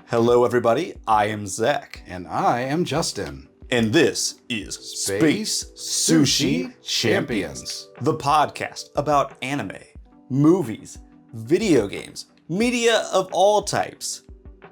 Hello, everybody. I am Zach. And I am Justin. And this is Space Sushi Champions, the podcast about anime, movies, video games, media of all types.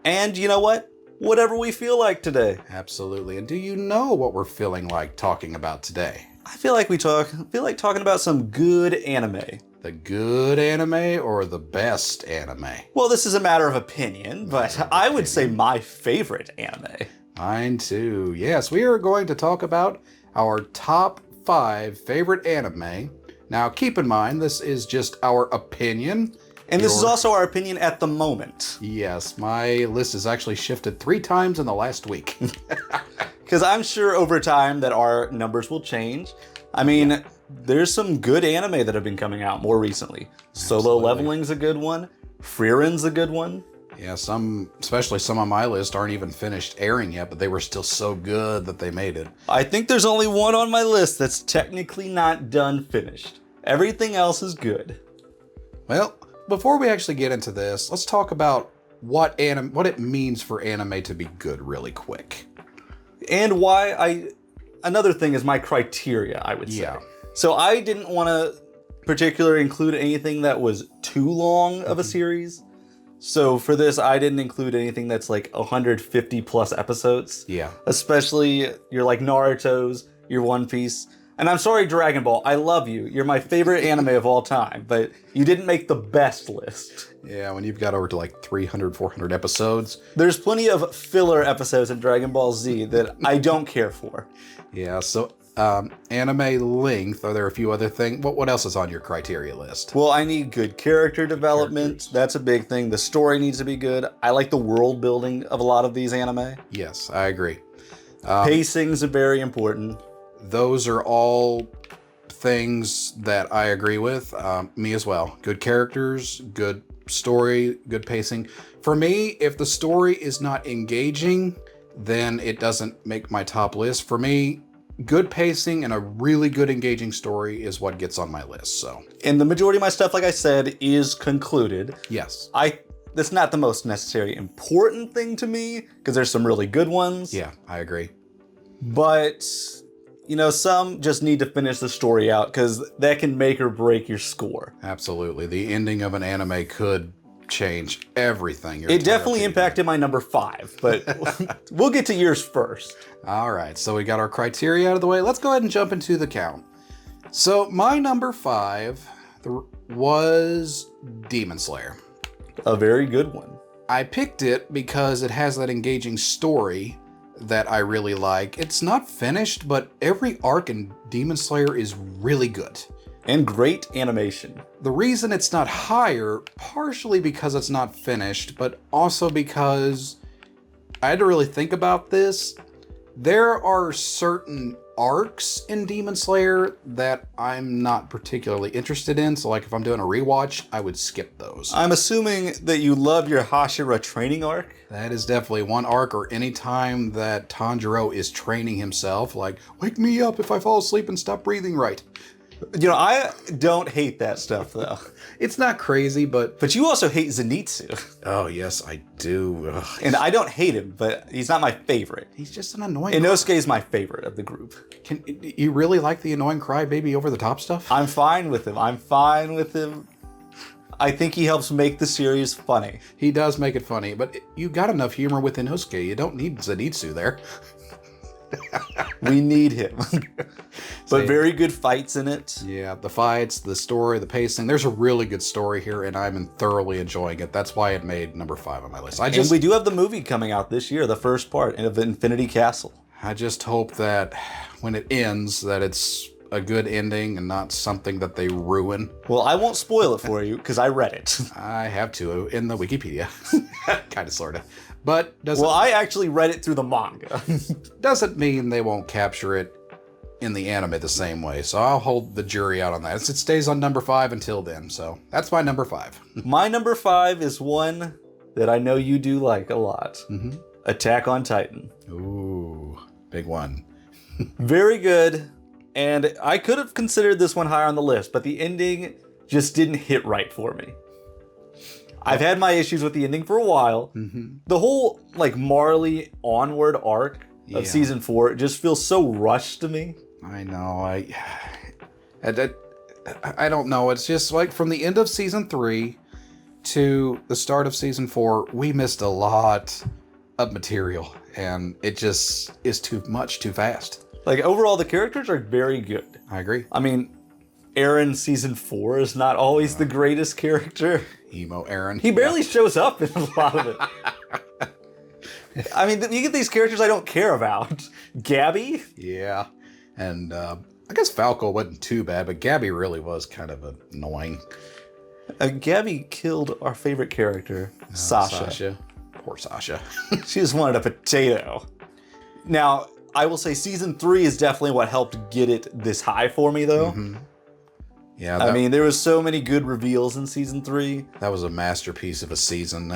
And you know what? Whatever we feel like today. Absolutely. And do you know what we're feeling like talking about today? I feel like talking about some good anime. The good anime or the best anime? Well, this is a matter of opinion, but I would say my favorite anime. Mine too. Yes, we are going to talk about our top 5 favorite anime. Now, keep in mind, this is just our opinion. And this is also our opinion at the moment. Yes, my list has actually shifted 3 times in the last week. Because I'm sure over time that our numbers will change. I mean, there's some good anime that have been coming out more recently. Solo Leveling's a good one. Frierin's a good one. Yeah, especially some on my list aren't even finished airing yet, but they were still so good that they made it. I think there's only one on my list that's technically not done finished. Everything else is good. Well, before we actually get into this, let's talk about what it means for anime to be good really quick. And another thing is my criteria, I would say. Yeah. So I didn't want to particularly include anything that was too long of a series. So for this, I didn't include anything that's like 150 plus episodes. Yeah. Especially your like Naruto's, your One Piece. And I'm sorry, Dragon Ball, I love you. You're my favorite anime of all time, but you didn't make the best list. Yeah, when you've got over to like 300, 400 episodes. There's plenty of filler episodes in Dragon Ball Z that I don't care for. Yeah, so anime length, are there a few other things? What else is on your criteria list? Well, I need good character development. That's a big thing. The story needs to be good. I like the world building of a lot of these anime. Yes, I agree. Pacing's very important. Those are all things that I agree with. Me as well. Good characters, good story, good pacing. For me, if the story is not engaging, then it doesn't make my top list. For me, good pacing and a really good engaging story is what gets on my list. So, and the majority of my stuff, like I said, is concluded. Yes. That's not the most necessarily important thing to me, because there's some really good ones. Yeah, I agree. But, you know, some just need to finish the story out, because that can make or break your score. Absolutely. The ending of an anime could change everything. It definitely impacted my number 5, but we'll get to yours first. All right, so we got our criteria out of the way. Let's go ahead and jump into the count. So my number 5 was Demon Slayer. A very good one. I picked it because it has that engaging story that I really like. It's not finished, but every arc in Demon Slayer is really good. And great animation. The reason it's not higher, partially because it's not finished, but also because I had to really think about this. There are certain arcs in Demon Slayer that I'm not particularly interested in. So like if I'm doing a rewatch, I would skip those. I'm assuming that you love your Hashira training arc. That is definitely one arc, or any time that Tanjiro is training himself, like, wake me up if I fall asleep and stop breathing right. You know, I don't hate that stuff, though. It's not crazy, but... But you also hate Zenitsu. Oh, yes, I do. Ugh. And I don't hate him, but he's not my favorite. He's just an annoying... Inosuke is my favorite of the group. Can you really like the annoying crybaby over-the-top stuff? I'm fine with him. I think he helps make the series funny. He does make it funny, but you got enough humor with Inosuke. You don't need Zenitsu there. We need him. But very good fights in it. Yeah, the fights, the story, the pacing. There's a really good story here, and I'm thoroughly enjoying it. That's why it made number 5 on my list. And we do have the movie coming out this year, the first part of Infinity Castle. I just hope that when it ends, that it's a good ending and not something that they ruin. Well, I won't spoil it for you, because I read it. I have to in the Wikipedia. Kind of, sort of. But I actually read it through the manga. Doesn't mean they won't capture it in the anime the same way. So I'll hold the jury out on that. It stays on number 5 until then. So that's my number 5. My number 5 is one that I know you do like a lot. Mm-hmm. Attack on Titan. Ooh, big one. Very good. And I could have considered this one higher on the list, but the ending just didn't hit right for me. I've had my issues with the ending for a while. Mm-hmm. The whole like Marley onward arc of season 4 just feels so rushed to me. I know. I don't know. It's just like from the end of season 3 to the start of season 4, we missed a lot of material, and it just is too much too fast. Like overall, the characters are very good. I agree. I mean, Aaron season 4 is not always the greatest character. Emo Aaron. He barely shows up in a lot of it. I mean, you get these characters I don't care about. Gabby? Yeah. And I guess Falco wasn't too bad, but Gabby really was kind of annoying. Gabby killed our favorite character, Sasha. Poor Sasha. She just wanted a potato. Now, I will say season 3 is definitely what helped get it this high for me, though. Mm-hmm. Yeah. I mean, there was so many good reveals in season 3. That was a masterpiece of a season.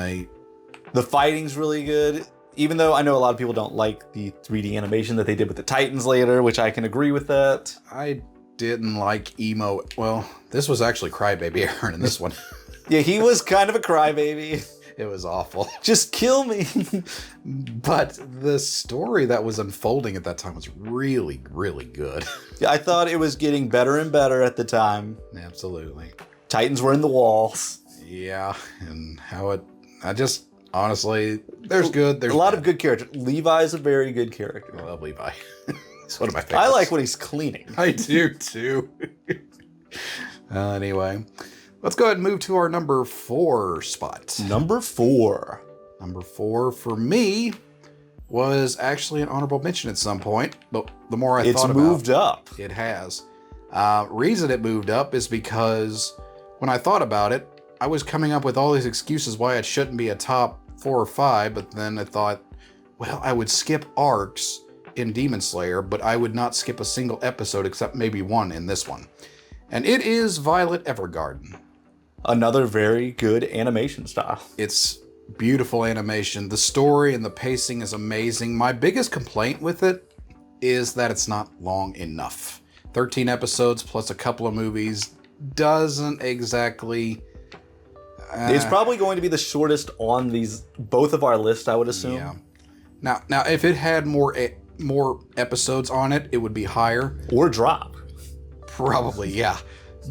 The fighting's really good. Even though I know a lot of people don't like the 3D animation that they did with the Titans later, which I can agree with that. I didn't like emo. Well, this was actually Crybaby Aaron in this one. Yeah, he was kind of a crybaby. It was awful. Just kill me. But the story that was unfolding at that time was really, really good. Yeah, I thought it was getting better and better at the time. Absolutely. Titans were in the walls. Yeah, and honestly, there's good. There's a lot bad. of good characters. Levi's a very good character. I love Levi. He's one of my favorites. I like when he's cleaning. I do too. Anyway, let's go ahead and move to our number 4 spot. Number 4. Number 4 for me was actually an honorable mention at some point, but the more I thought about it, it's moved up. It has. Reason it moved up is because when I thought about it, I was coming up with all these excuses why it shouldn't be a top 4 or 5, but then I thought, well, I would skip arcs in Demon Slayer, but I would not skip a single episode except maybe one in this one. And it is Violet Evergarden. Another very good animation style. It's beautiful animation. The story and the pacing is amazing. My biggest complaint with it is that it's not long enough. 13 episodes plus a couple of movies doesn't exactly... it's probably going to be the shortest on both of our lists, I would assume. Yeah. Now, if it had more episodes on it, it would be higher. Or drop. Probably, yeah.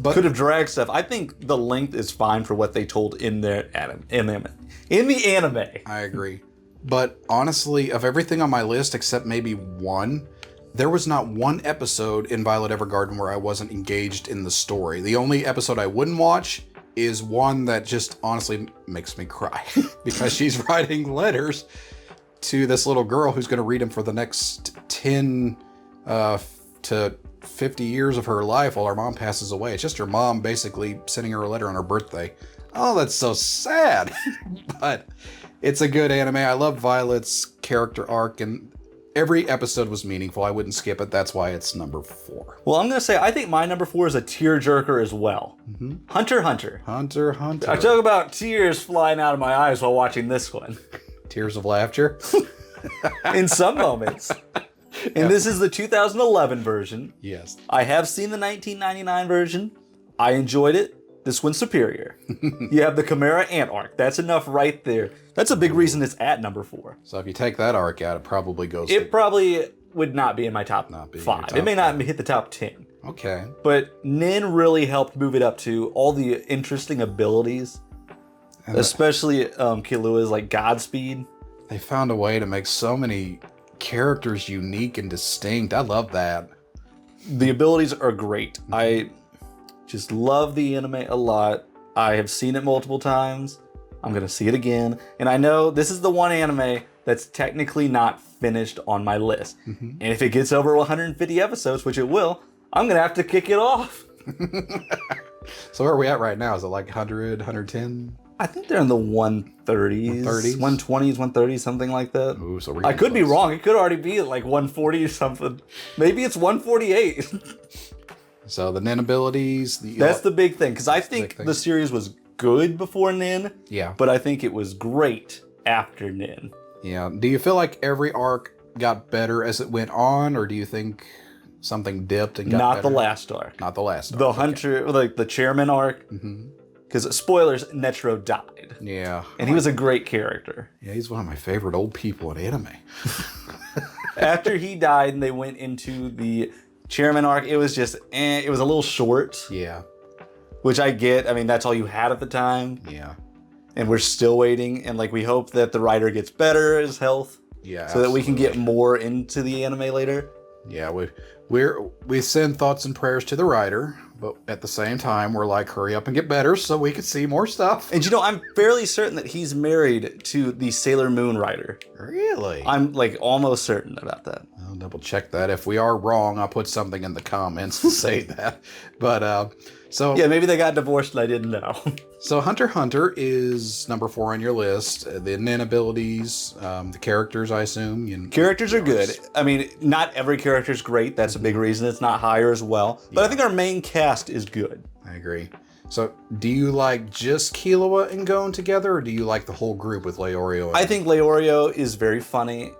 But could have dragged stuff. I think the length is fine for what they told in the anime. I agree. But honestly, of everything on my list except maybe one, there was not one episode in Violet Evergarden where I wasn't engaged in the story. The only episode I wouldn't watch is one that just honestly makes me cry because she's writing letters to this little girl who's going to read them for the next 10 to 50 years of her life while her mom passes away. It's just her mom basically sending her a letter on her birthday. Oh, that's so sad. But it's a good anime. I love Violet's character arc, and every episode was meaningful. I wouldn't skip it. That's why it's number 4. Well, I'm going to say I think my number 4 is a tearjerker as well. Mm-hmm. Hunter x Hunter. Hunter x Hunter. I talk about tears flying out of my eyes while watching this one. Tears of laughter. In some moments. And this is the 2011 version. Yes. I have seen the 1999 version. I enjoyed it. This one's superior. You have the Chimera Ant arc. That's enough right there. That's a big reason it's at number 4. So if you take that arc out, it probably goes... It probably would not be in my top 5. It may not hit the top 10. Okay. But Nin really helped move it up to all the interesting abilities. And especially Killua's like Godspeed. They found a way to make so many characters unique and distinct. I love that. The abilities are great. I just love the anime a lot. I have seen it multiple times. I'm going to see it again. And I know this is the one anime that's technically not finished on my list. Mm-hmm. And if it gets over 150 episodes, which it will, I'm going to have to kick it off. So where are we at right now? Is it like 100, 110? I think they're in the 130s, 120s, 130s, something like that. Ooh, so I could be wrong. It could already be at like 140 or something. Maybe it's 148. So the Nin abilities. That's the big thing, because I think the series was good before Nin. Yeah. But I think it was great after Nin. Yeah. Do you feel like every arc got better as it went on, or do you think something dipped and got better? Not the last arc. Not the last arc. The Hunter, like the Chairman arc. Mm-hmm. Because, spoilers, Netro died. Yeah. And he was a great character. Yeah, he's one of my favorite old people in anime. After he died and they went into the chairman arc, it was just, it was a little short. Yeah. Which I get. I mean, that's all you had at the time. Yeah. And we're still waiting. And like, we hope that the writer gets better, his health. Yeah. So that we can get more into the anime later. Yeah, we send thoughts and prayers to the writer, but at the same time, we're like, hurry up and get better so we can see more stuff. And I'm fairly certain that he's married to the Sailor Moon writer. Really? I'm like almost certain about that. I'll double check that. If we are wrong, I'll put something in the comments to say that. But so yeah, maybe they got divorced and I didn't know. So Hunter x Hunter is number 4 on your list. The innate abilities, the characters, I assume. Characters are good. I mean, not every character is great. That's a big reason it's not higher as well. But I think our main cast is good. I agree. So do you like just Killua and Gon together, or do you like the whole group with Leorio? I think Leorio is very funny.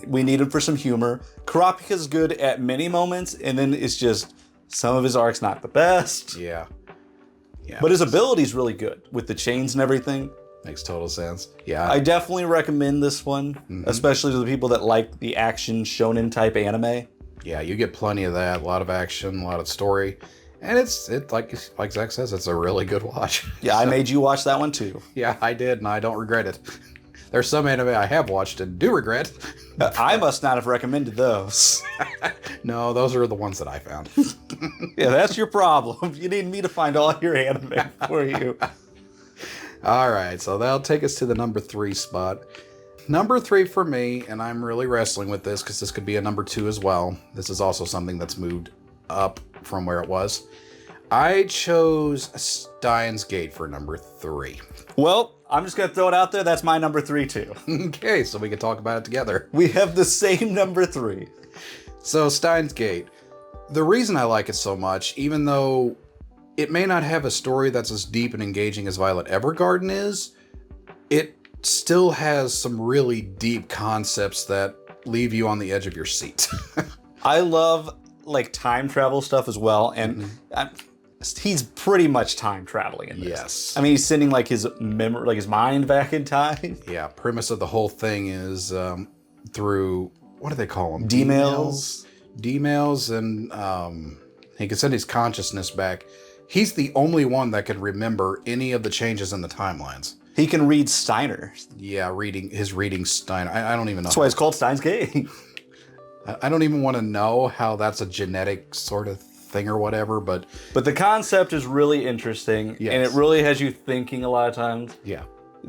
We need him for some humor. Kurapika's good at many moments, and then it's just some of his arc's not the best. Yeah. But his ability's really good with the chains and everything. Makes total sense. Yeah. I definitely recommend this one, especially to the people that like the action shonen type anime. Yeah, you get plenty of that. A lot of action, a lot of story. And it's like Zach says, it's a really good watch. Yeah, so, I made you watch that one too. Yeah, I did, and I don't regret it. There's some anime I have watched and do regret. I must not have recommended those. No, those are the ones that I found. Yeah, that's your problem. You need me to find all your anime for you. All right, so that'll take us to the number 3 spot. Number 3 for me, and I'm really wrestling with this because this could be a number 2 as well. This is also something that's moved up from where it was. I chose Steins Gate for number 3. Well, I'm just going to throw it out there. That's my number 3 too. Okay, so we can talk about it together. We have the same number 3. So Steins Gate. The reason I like it so much, even though it may not have a story that's as deep and engaging as Violet Evergarden is, it still has some really deep concepts that leave you on the edge of your seat. I love like time travel stuff as well, and he's pretty much time traveling in this. Yes. I mean, he's sending like his memory, like his mind back in time. Yeah. Premise of the whole thing is through, what do they call them? D-mails. D-mails, and he can send his consciousness back. He's the only one that can remember any of the changes in the timelines. He can read Steiner. Yeah, reading Steiner. I don't even know. That's why it's called Steins Gate. I don't even want to know how that's a genetic sort of thing or whatever, but the concept is really interesting, and it really has you thinking a lot of times. Yeah.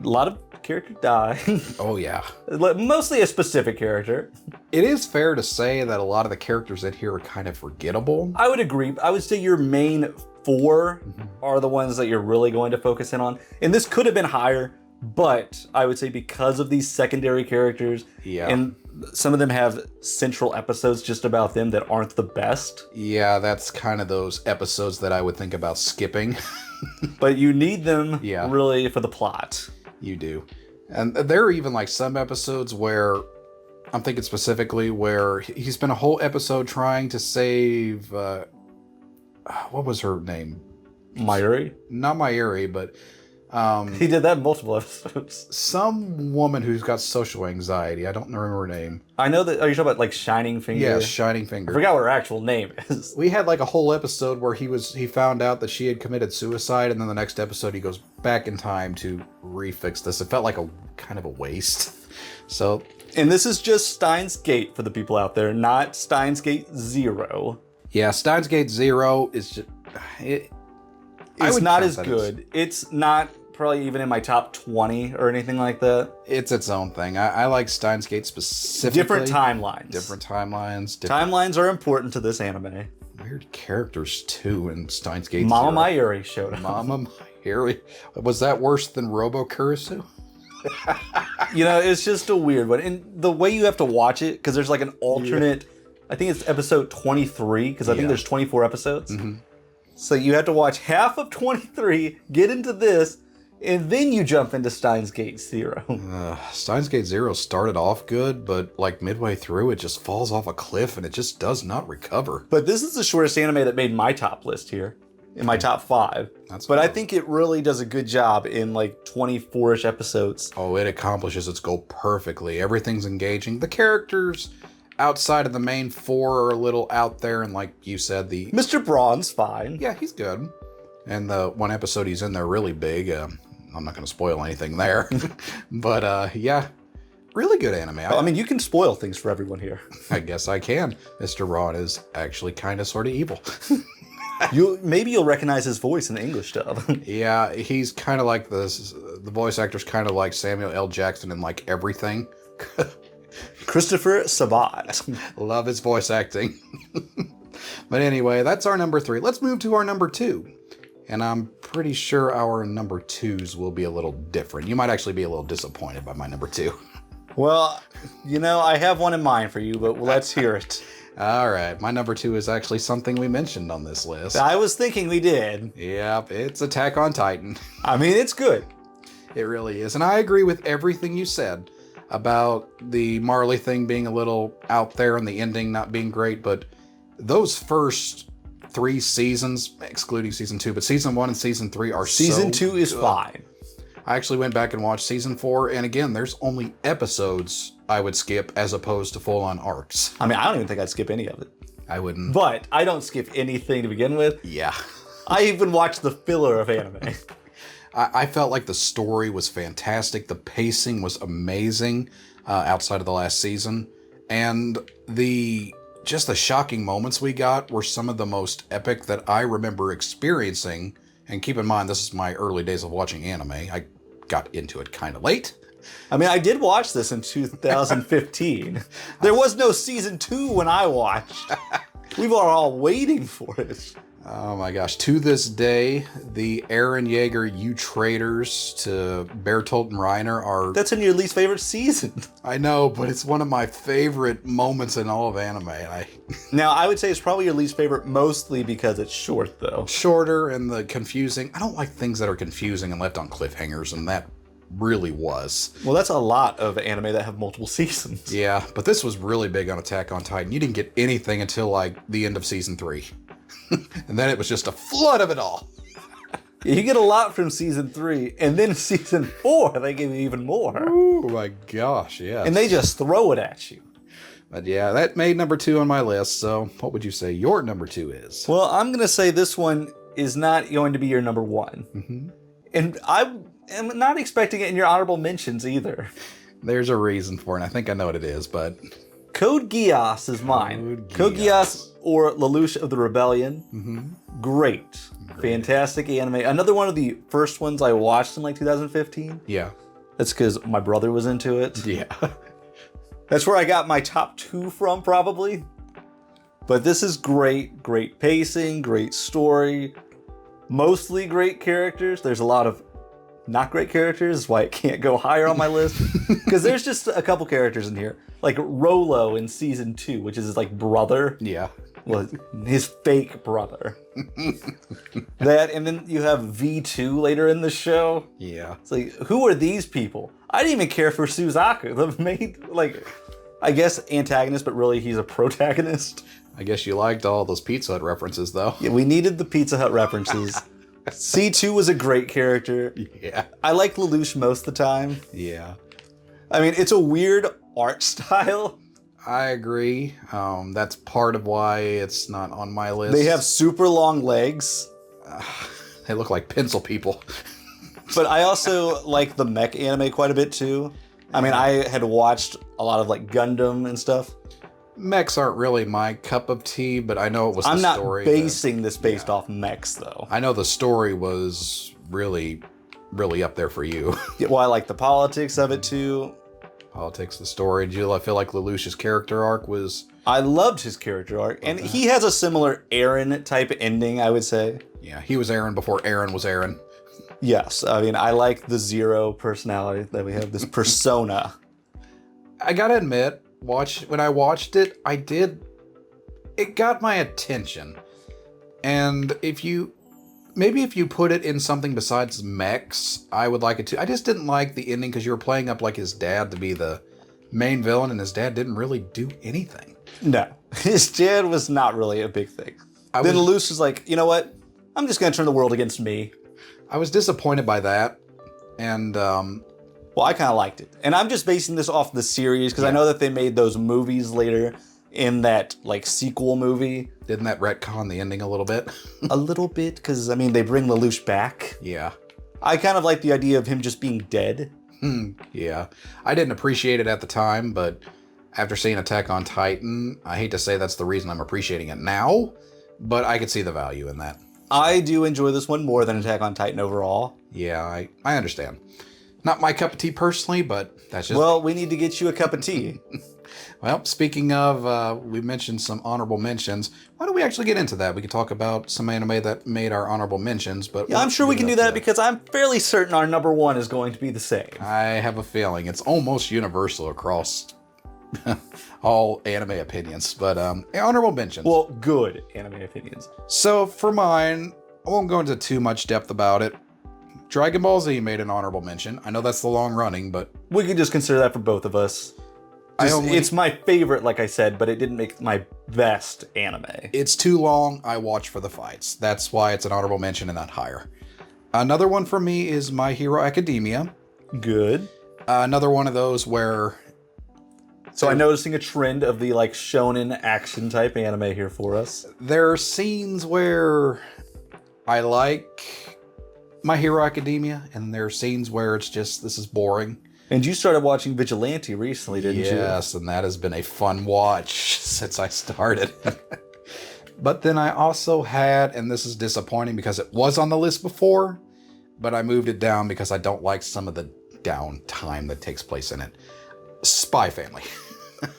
A lot of characters die. Oh, yeah. Mostly a specific character. It is fair to say that a lot of the characters in here are kind of forgettable. I would agree. I would say your main 4 are the ones that you're really going to focus in on. And this could have been higher, but I would say because of these secondary characters, and some of them have central episodes just about them that aren't the best. Yeah, that's kind of those episodes that I would think about skipping. But you need them really for the plot. You do. And there are even like some episodes where, I'm thinking specifically where he spent a whole episode trying to save, what was her name? Mayuri? Not Mayuri, but he did that in multiple episodes. Some woman who's got social anxiety. I don't remember her name. I know that. Are you talking about like Shining Finger? Yeah, Shining Finger. I forgot what her actual name is. We had like a whole episode where he found out that she had committed suicide, and then the next episode he goes back in time to refix this. It felt like a kind of a waste. So, and this is just Steins Gate for the people out there, not Steins Gate 0. Yeah, Steins Gate 0 is just it's not as good. It's not probably even in my top 20 or anything like that. It's its own thing. I like Steins Gate specifically. Different timelines. Timelines are important to this anime. Weird characters too in Steins Gate. Mama Mayuri showed up. Mama Mayuri. Was that worse than Robo Kurisu? It's just a weird one. And the way you have to watch it, because there's like an alternate, I think it's episode 23, because I think there's 24 episodes. So you have to watch half of 23, get into this, and then you jump into Steins Gate 0. Steins Gate 0 started off good, but like midway through, it just falls off a cliff and it just does not recover. But this is the shortest anime that made my top list here. in my top 5. But I think it really does a good job in like 24-ish episodes. Oh, it accomplishes its goal perfectly. Everything's engaging. The characters outside of the main 4 are a little out there, and like you said, Mr. Braun's fine. Yeah, he's good. And the one episode he's in there really big. I'm not going to spoil anything there. But yeah, really good anime. I mean, you can spoil things for everyone here. I guess I can. Mr. Braun is actually kind of sort of evil. Maybe you'll recognize his voice in the English dub. Yeah, he's kind of like this. The voice actor's kind of like Samuel L. Jackson in like everything. Christopher Sabat. Love his voice acting. But anyway, that's our number 3. Let's move to our number 2. And I'm pretty sure our number 2s will be a little different. You might actually be a little disappointed by my number 2. Well, I have one in mind for you, but let's hear it. All right, my number 2 is actually something we mentioned on this list. I was thinking we did. Yep, it's Attack on Titan. I mean, it's good. It really is. And I agree with everything you said about the Marley thing being a little out there and the ending not being great. But those first 3 seasons, excluding season 2, but season 1 and season 3 are Season so 2 is good. fine. I actually went back and watched season 4, and again, there's only episodes I would skip as opposed to full-on arcs. I mean, I don't even think I'd skip any of it. I wouldn't. But I don't skip anything to begin with. Yeah. I even watched the filler of anime. I felt like the story was fantastic. The pacing was amazing outside of the last season. And just the shocking moments we got were some of the most epic that I remember experiencing. And keep in mind, this is my early days of watching anime. I got into it kind of late. I mean, I did watch this in 2015. There was no season 2 when I watched. We were all waiting for it. Oh my gosh. To this day, the Eren Yeager You Traitors to Bertolt and Reiner are... That's in your least favorite season. I know, but it's one of my favorite moments in all of anime. Now, I would say it's probably your least favorite mostly because it's short, though. Shorter and the confusing. I don't like things that are confusing and left on cliffhangers, and that really was. Well, that's a lot of anime that have multiple seasons. Yeah, but this was really big on Attack on Titan. You didn't get anything until, like, the end of season 3. And then it was just a flood of it all. You get a lot from season 3, and then season 4, they give you even more. Oh my gosh, yeah. And they just throw it at you. But yeah, that made number 2 on my list, so what would you say your number 2 is? Well, I'm going to say this one is not going to be your number 1. Mm-hmm. And I am not expecting it in your honorable mentions either. There's a reason for it, and I think I know what it is, but... Code Geass is mine. Code Geass or Lelouch of the Rebellion. Mm-hmm. Great. Fantastic anime. Another one of the first ones I watched in like 2015. Yeah. That's because my brother was into it. Yeah. That's where I got my top 2 from, probably. But this is great. Great pacing, great story. Mostly great characters. There's a lot of not great characters. That's why it can't go higher on my list. Because there's just a couple characters in here. Like Rolo in season 2, which is his like brother. Yeah. Well, his fake brother. That, and then you have V2 later in the show. Yeah. It's like, who are these people? I didn't even care for Suzaku, the main, like, I guess antagonist, but really he's a protagonist. I guess you liked all those Pizza Hut references, though. Yeah, we needed the Pizza Hut references. C2 was a great character. Yeah. I like Lelouch most of the time. Yeah. I mean, it's a weird art style. I agree. That's part of why it's not on my list. They have super long legs. They look like pencil people. But I also like the mech anime quite a bit too. I mean, I had watched a lot of like Gundam and stuff. Mechs aren't really my cup of tea, but I know it was the story. I'm not basing this based off mechs though. I know the story was really, really up there for you. Yeah, well, I like the politics of it too. Politics, the story. Did you feel like Lelouch's character arc was... I loved his character arc, and he has a similar Eren type ending, I would say. Yeah, he was Eren before Eren was Eren. Yes, I mean, I like the Zero personality that we have, this persona. I gotta admit, when I watched it, it got my attention. And if you put it in something besides mechs, I would like it too. I just didn't like the ending because you were playing up like his dad to be the main villain, and his dad didn't really do anything. No, his dad was not really a big thing. Then Lelouch was like, you know what? I'm just going to turn the world against me. I was disappointed by that. And, well, I kind of liked it. And I'm just basing this off the series because I know that they made those movies later in that, like, sequel movie. Didn't that retcon the ending a little bit? A little bit, because, I mean, they bring Lelouch back. Yeah. I kind of like the idea of him just being dead. Yeah. I didn't appreciate it at the time, but after seeing Attack on Titan, I hate to say that's the reason I'm appreciating it now, but I could see the value in that. I do enjoy this one more than Attack on Titan overall. Yeah, I understand. Not my cup of tea personally, but that's just... Well, we need to get you a cup of tea. Well, speaking of, we mentioned some honorable mentions. Why don't we actually get into that? We can talk about some anime that made our honorable mentions, but... Yeah, I'm sure we can do that because I'm fairly certain our number one is going to be the same. I have a feeling. It's almost universal across all anime opinions, but honorable mentions. Well, good anime opinions. So for mine, I won't go into too much depth about it. Dragon Ball Z made an honorable mention. I know that's the long running, but... We can just consider that for both of us. It's my favorite, like I said, but it didn't make my best anime. It's too long. I watch for the fights. That's why it's an honorable mention and not higher. Another one for me is My Hero Academia. Good. Another one of those where... So I'm noticing a trend of the like shonen action type anime here for us. There are scenes where I like My Hero Academia, and there are scenes where it's just, this is boring. And you started watching Vigilante recently, didn't you? Yes, and that has been a fun watch since I started. But then I also had, and this is disappointing because it was on the list before, but I moved it down because I don't like some of the downtime that takes place in it. Spy Family.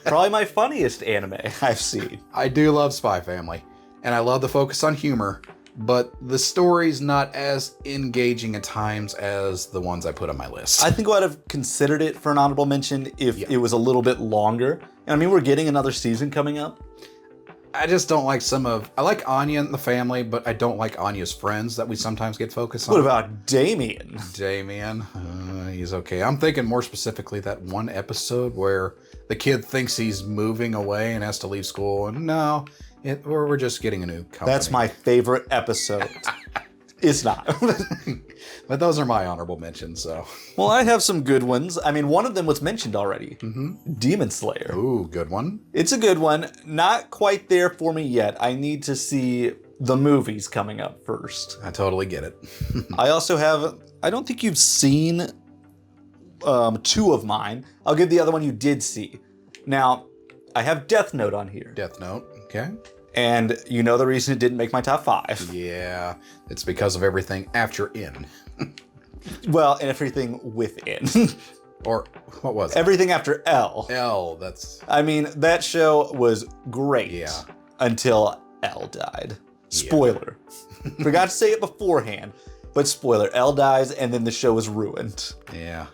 Probably my funniest anime I've seen. I do love Spy Family, and I love the focus on humor, but the story's not as engaging at times as the ones I put on my list. I think I would have considered it for an honorable mention if it was a little bit longer. And I mean, we're getting another season coming up. I just don't like I like Anya and the family, but I don't like Anya's friends that we sometimes get focused on. What about Damien? Damien, he's okay. I'm thinking more specifically that one episode where the kid thinks he's moving away and has to leave school, and no, we're just getting a new company. That's my favorite episode. It's not. But those are my honorable mentions, so. Well, I have some good ones. I mean, one of them was mentioned already. Demon Slayer. Ooh, good one. It's a good one. Not quite there for me yet. I need to see the movies coming up first. I totally get it. I also have, I don't think you've seen two of mine. I'll give the other one you did see. Now, I have Death Note on here. Death Note, okay. And you know the reason it didn't make my top 5. Yeah, it's because of everything after in. Well, and everything within. Or, what was it? Everything after L. L, that's... I mean, that show was great. Yeah. Until L died. Spoiler. Forgot to say it beforehand, but spoiler. L dies and then the show is ruined. Yeah.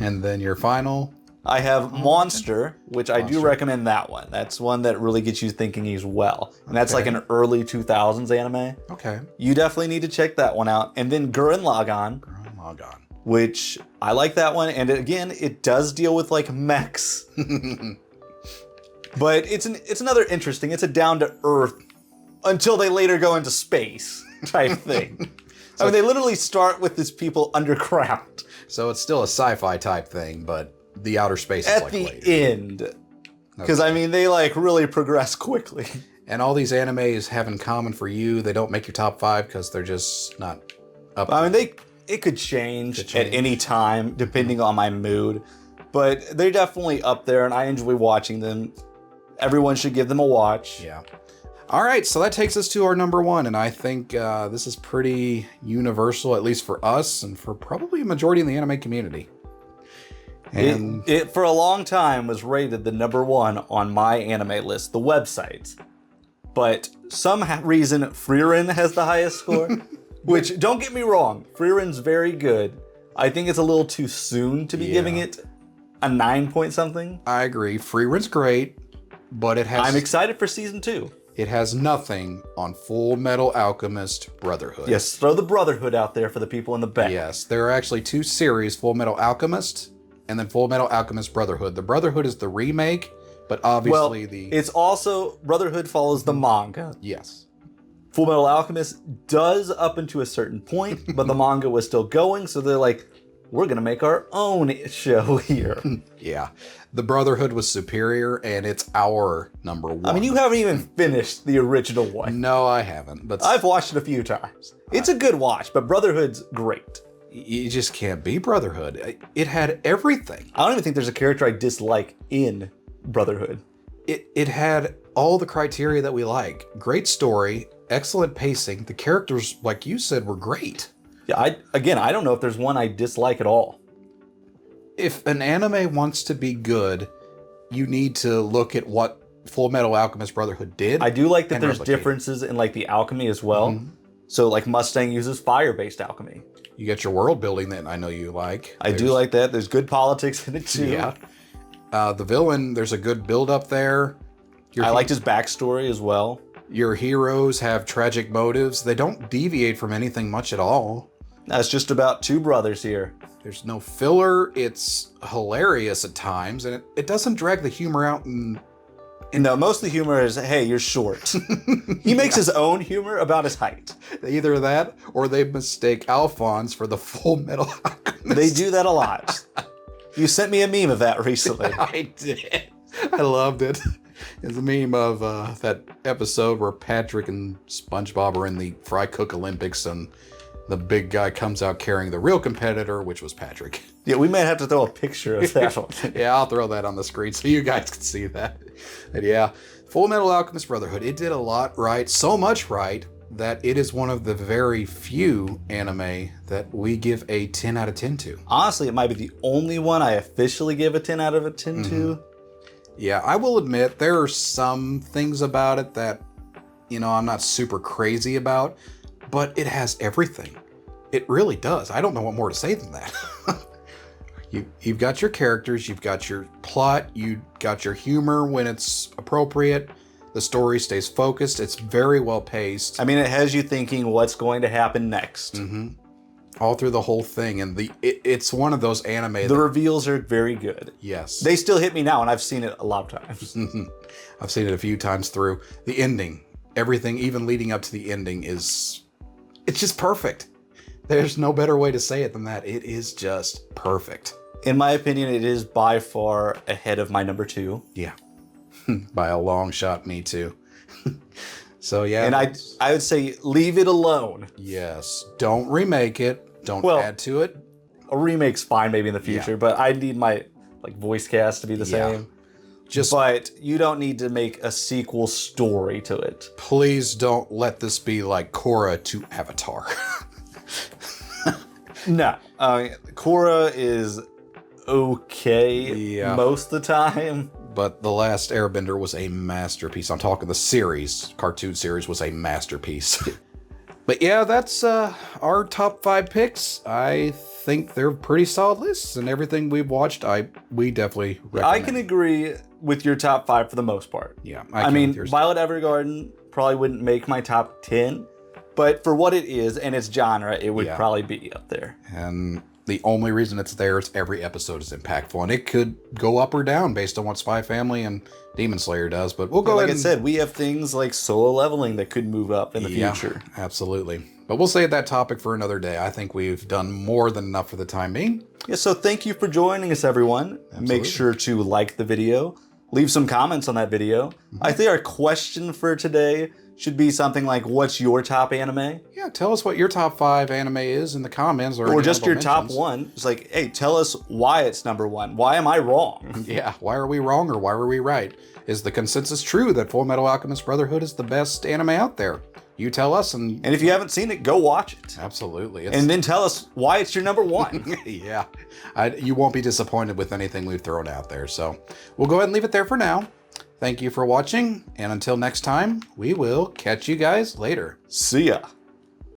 And then your final... I have Monster, which I do recommend that one. That's one that really gets you thinking as well. And that's like an early 2000s anime. Okay. You definitely need to check that one out. And then Gurren Lagann. Gurren Lagann. Which I like that one. And again, it does deal with like mechs. But it's another interesting, it's a down to earth until they later go into space type thing. I mean, they literally start with these people underground. So it's still a sci-fi type thing, but the outer space is at like the later. end. Because I mean, they like really progress quickly. And all these animes have in common for you, they don't make your top 5 because they're just not up. I mean, it could change at any time depending on my mood, but they're definitely up there, and I enjoy watching them. Everyone should give them a watch. Yeah. All right, so that takes us to our number 1, and I think this is pretty universal, at least for us, and for probably a majority in the anime community. And it for a long time was rated the number 1 on my anime list, the website. But some reason Frieren has the highest score, which don't get me wrong, Frieren's very good. I think it's a little too soon to be giving it a 9 point something. I agree. Frieren's great, but it has... I'm excited for season 2. It has nothing on Full Metal Alchemist Brotherhood. Yes, throw the Brotherhood out there for the people in the back. Yes, there are actually 2 series, Full Metal Alchemist and then Full Metal Alchemist Brotherhood. The Brotherhood is the remake, but obviously it's also, Brotherhood follows the manga. Yes. Full Metal Alchemist does up into a certain point, but the manga was still going, so they're like, we're going to make our own show here. Yeah. The Brotherhood was superior, and it's our number one. I mean, you haven't even finished the original one. No, I haven't. But I've watched it a few times. It's a good watch, but Brotherhood's great. You just can't be Brotherhood. It had everything. I don't even think there's a character I dislike in Brotherhood. It had all the criteria that we like. Great story, excellent pacing. The characters, like you said, were great. Yeah, I don't know if there's one I dislike at all. If an anime wants to be good, you need to look at what Full Metal Alchemist Brotherhood did. I do like that there's differences in like the alchemy as well. Mm-hmm. So like Mustang uses fire-based alchemy. You get your world building that I know you like. I do like that. There's good politics in it too. Yeah. The villain, there's a good build up there. I liked his backstory as well. Your heroes have tragic motives. They don't deviate from anything much at all. That's just about two brothers here. There's no filler. It's hilarious at times, and it doesn't drag the humor out. No, most of the humor is, hey, you're short. He makes his own humor about his height. Either that, or they mistake Alphonse for the Full Metal Alchemist. They do that a lot. You sent me a meme of that recently. I did. I loved it. It's a meme of that episode where Patrick and SpongeBob are in the fry cook Olympics, and the big guy comes out carrying the real competitor, which was Patrick. Yeah, we might have to throw a picture of that one. Yeah, I'll throw that on the screen so you guys can see that. And yeah, Full Metal Alchemist Brotherhood, it did a lot right, so much right, that it is one of the very few anime that we give a 10 out of 10 to. Honestly, it might be the only one I officially give a 10 out of a 10 to. Yeah, I will admit there are some things about it that, I'm not super crazy about, but it has everything. It really does. I don't know what more to say than that. You've got your characters, you've got your plot, you've got your humor when it's appropriate. The story stays focused. It's very well paced. I mean, it has you thinking what's going to happen next. Mm-hmm. All through the whole thing. And it's one of those anime. The reveals are very good. Yes. They still hit me now, and I've seen it a lot of times. I've seen it a few times through. The ending, everything, even leading up to the ending it's just perfect. There's no better way to say it than that. It is just perfect. In my opinion, it is by far ahead of my number 2. Yeah. By a long shot, me too. So yeah. And I would say leave it alone. Yes. Don't remake it. Don't add to it. A remake's fine maybe in the future, but I need my voice cast to be the same. But you don't need to make a sequel story to it. Please don't let this be like Korra to Avatar. No. Korra is okay most of the time. But The Last Airbender was a masterpiece. I'm talking the series. Cartoon series was a masterpiece. But yeah, that's our top 5 picks. I think they're pretty solid lists, and everything we've watched, we definitely recommend. I can agree with your top 5 for the most part. Yeah. I mean, Violet Evergarden probably wouldn't make my top 10, but for what it is and its genre, it would probably be up there. And the only reason it's there is every episode is impactful, and it could go up or down based on what Spy Family and Demon Slayer does, but we'll go ahead. Like I said, we have things like Solo Leveling that could move up in the future. Absolutely. But we'll save that topic for another day. I think we've done more than enough for the time being. Yeah, so thank you for joining us, everyone. Absolutely. Make sure to like the video. Leave some comments on that video. I think our question for today should be something like, what's your top anime? Yeah, tell us what your top 5 anime is in the comments. Or just your top 1. It's like, hey, tell us why it's number 1. Why am I wrong? Yeah, why are we wrong or why were we right? Is the consensus true that Full Metal Alchemist Brotherhood is the best anime out there? You tell us. And if you haven't seen it, go watch it. Absolutely. And then tell us why it's your number 1. Yeah. You won't be disappointed with anything we've thrown out there. So we'll go ahead and leave it there for now. Thank you for watching. And until next time, we will catch you guys later. See ya.